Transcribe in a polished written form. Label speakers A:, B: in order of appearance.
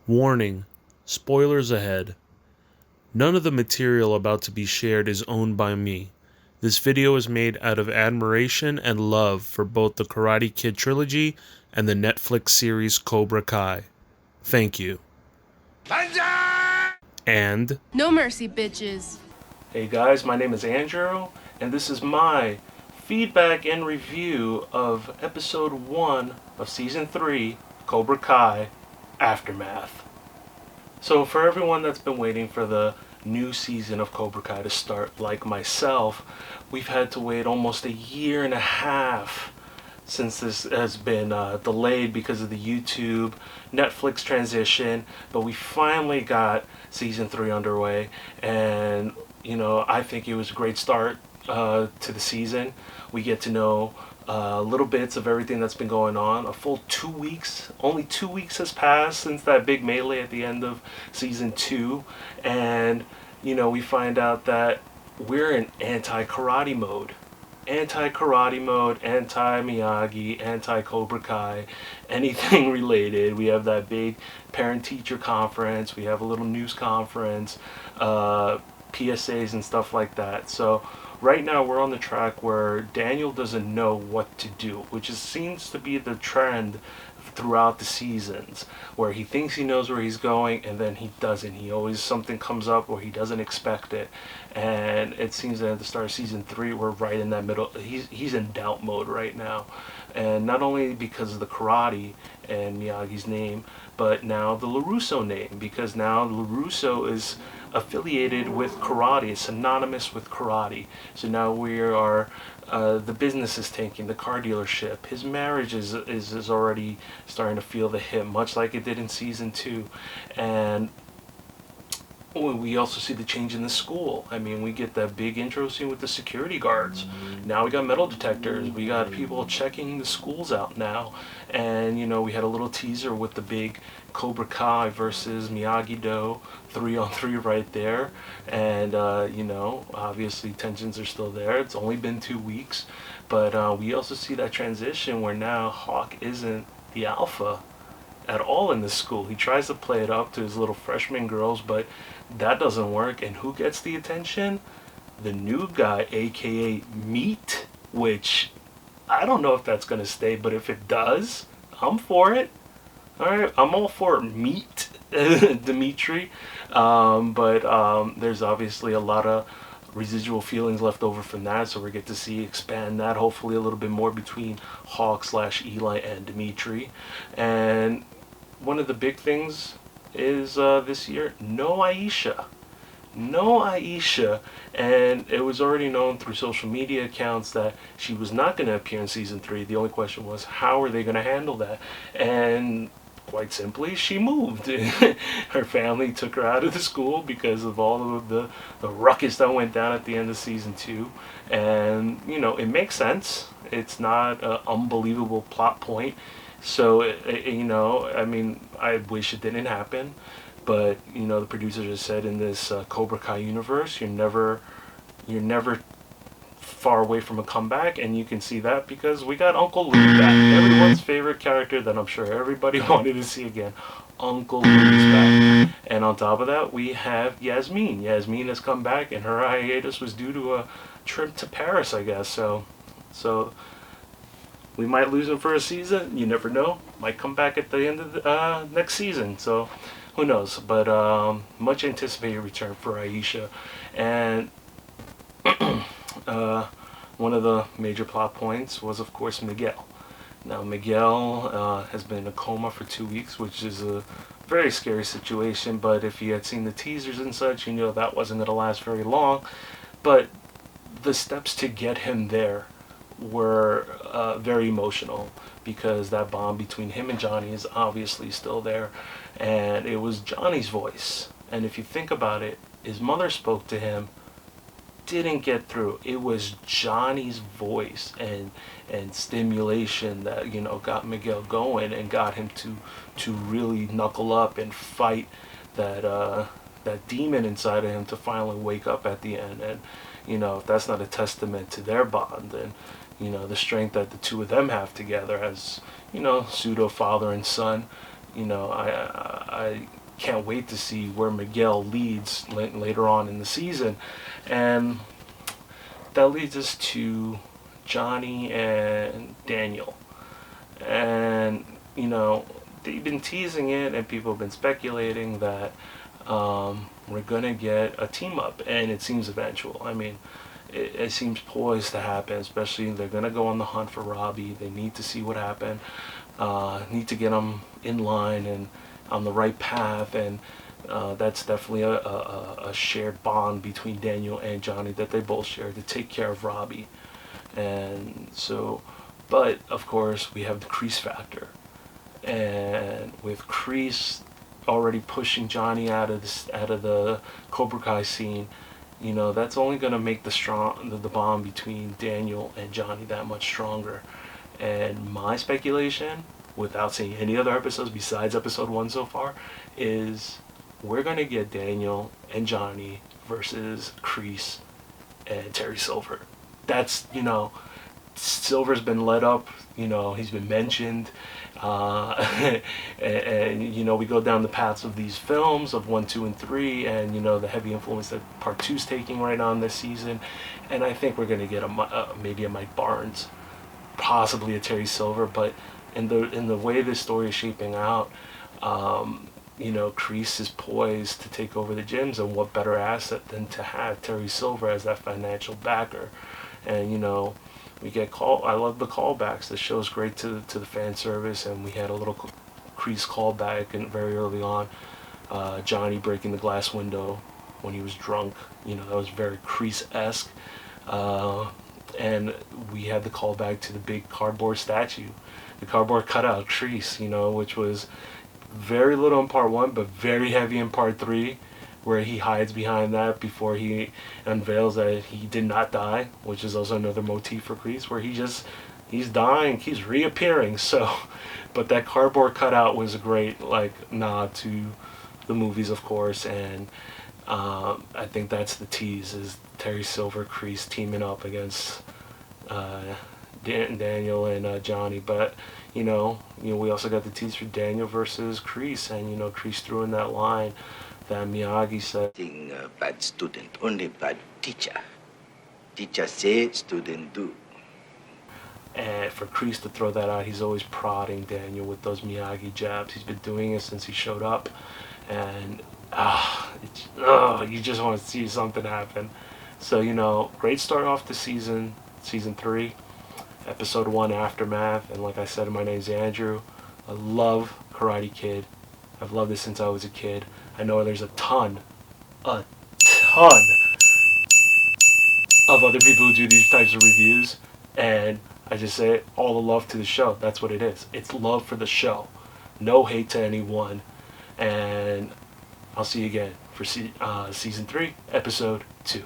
A: Warning, spoilers ahead. None of the material about to be shared is owned by me. This video is made out of admiration and love for both the Karate Kid trilogy and the Netflix series Cobra Kai. Thank you. And
B: no mercy, bitches.
A: Hey guys, my name is Andrew, and this is my feedback and review of episode 1 of season 3, Cobra Kai Aftermath. So for everyone that's been waiting for the new season of Cobra Kai to start, like myself, we've had to wait almost a year and a half since this has been delayed because of the YouTube Netflix transition, but we finally got season 3 underway, and I think it was a great start to the season. We get to know little bits of everything that's been going on. A full 2 weeks, only 2 weeks has passed since that big melee at the end of season 2, and we find out that we're in anti-karate mode. Anti-karate mode, anti-Miyagi, anti-Cobra Kai, anything related. We have that big parent-teacher conference, we have a little news conference, PSAs and stuff like that. So right now we're on the track where Daniel doesn't know what to do, which seems to be the trend throughout the seasons, where he thinks he knows where he's going and then he doesn't. He always, something comes up or he doesn't expect it, and it seems that at the start of season 3 we're right in that middle. He's in doubt mode right now, and not only because of the karate and Miyagi's name, but now the LaRusso name, because now LaRusso is affiliated with karate, is synonymous with karate. So now we are, the business is tanking, the car dealership, his marriage is already starting to feel the hit, much like it did in season 2. And we also see the change in the school. I mean, we get that big intro scene with the security guards. Now we got metal detectors. We got people checking the schools out now. And, we had a little teaser with the big Cobra Kai versus Miyagi-Do 3-on-3 right there. And, obviously tensions are still there. It's only been 2 weeks. But we also see that transition where now Hawk isn't the alpha at all in this school. He tries to play it up to his little freshman girls, but that doesn't work. And who gets the attention? The new guy, aka Meat, which I don't know if that's going to stay, but if it does, I'm for it. Alright, I'm all for Meat, Dimitri. But there's obviously a lot of residual feelings left over from that, so we get to see expand that hopefully a little bit more between Hawk/Eli and Dimitri. And one of the big things is this year, no Aisha. No Aisha, and it was already known through social media accounts that she was not going to appear in season 3. The only question was, how are they going to handle that? And quite simply, she moved. Her family took her out of the school because of all of the ruckus that went down at the end of season 2. And, it makes sense. It's not an unbelievable plot point. So, I mean, I wish it didn't happen. But, the producers have said in this Cobra Kai universe, you're never far away from a comeback, and you can see that because we got Uncle Louie back. Everyone's favorite character that I'm sure everybody wanted to see again. Uncle Louie's back. And on top of that, we have Yasmin. Yasmin has come back, and her hiatus was due to a trip to Paris, I guess. So we might lose him for a season. You never know. Might come back at the end of the next season. So who knows? But much anticipated return for Aisha. And one of the major plot points was, of course, Miguel. Now, Miguel has been in a coma for 2 weeks, which is a very scary situation. But if you had seen the teasers and such, you know that wasn't going to last very long. But the steps to get him there were very emotional, because that bond between him and Johnny is obviously still there, and it was Johnny's voice. And if you think about it, his mother spoke to him, didn't get through. It was Johnny's voice and stimulation that got Miguel going and got him to really knuckle up and fight that demon inside of him to finally wake up at the end. And if that's not a testament to their bond, then the strength that the two of them have together as pseudo father and son, I can't wait to see where Miguel leads later on in the season. And that leads us to Johnny and Daniel. And, they've been teasing it, and people have been speculating that we're going to get a team up, and it seems eventual. I mean, it seems poised to happen, especially they're going to go on the hunt for Robbie. They need to see what happened, need to get them in line and on the right path, and that's definitely a shared bond between Daniel and Johnny that they both share to take care of Robbie. And so, but of course, we have the Kreese factor. And with Kreese already pushing Johnny out of the Cobra Kai scene, that's only going to make the bond between Daniel and Johnny that much stronger. And my speculation, without seeing any other episodes besides episode 1 so far, is we're going to get Daniel and Johnny versus Kreese and Terry Silver. That's, Silver's been led up, he's been mentioned. And we go down the paths of these films of 1, 2, and 3, and the heavy influence that Part 2's taking right on this season. And I think we're going to get maybe a Mike Barnes, possibly a Terry Silver. But in the way this story is shaping out, Kreese is poised to take over the gyms, and what better asset than to have Terry Silver as that financial backer. And we get I love the callbacks. The show's great to the fan service, and we had a little Kreese callback and very early on. Johnny breaking the glass window when he was drunk. That was very Kreese-esque. And we had the callback to the big cardboard statue, the cardboard cutout Kreese, which was very little in Part 1, but very heavy in Part 3. Where he hides behind that before he unveils that he did not die, which is also another motif for Kreese, where he's dying, keeps reappearing. So, but that cardboard cutout was a great nod to the movies, of course, and I think that's the tease, is Terry Silver, Kreese teaming up against Daniel and Johnny. But we also got the tease for Daniel versus Kreese, and Kreese threw in that line that Miyagi said,
B: bad student, only bad teacher. Teacher say, student do.
A: And for Kreese to throw that out, he's always prodding Daniel with those Miyagi jabs. He's been doing it since he showed up. And you just want to see something happen. So, great start off the season 3, episode 1, Aftermath. And like I said, my name's Andrew. I love Karate Kid. I've loved it since I was a kid. I know there's a ton of other people who do these types of reviews, and I just say all the love to the show. That's what it is. It's love for the show. No hate to anyone. And I'll see you again for season 3, episode 2.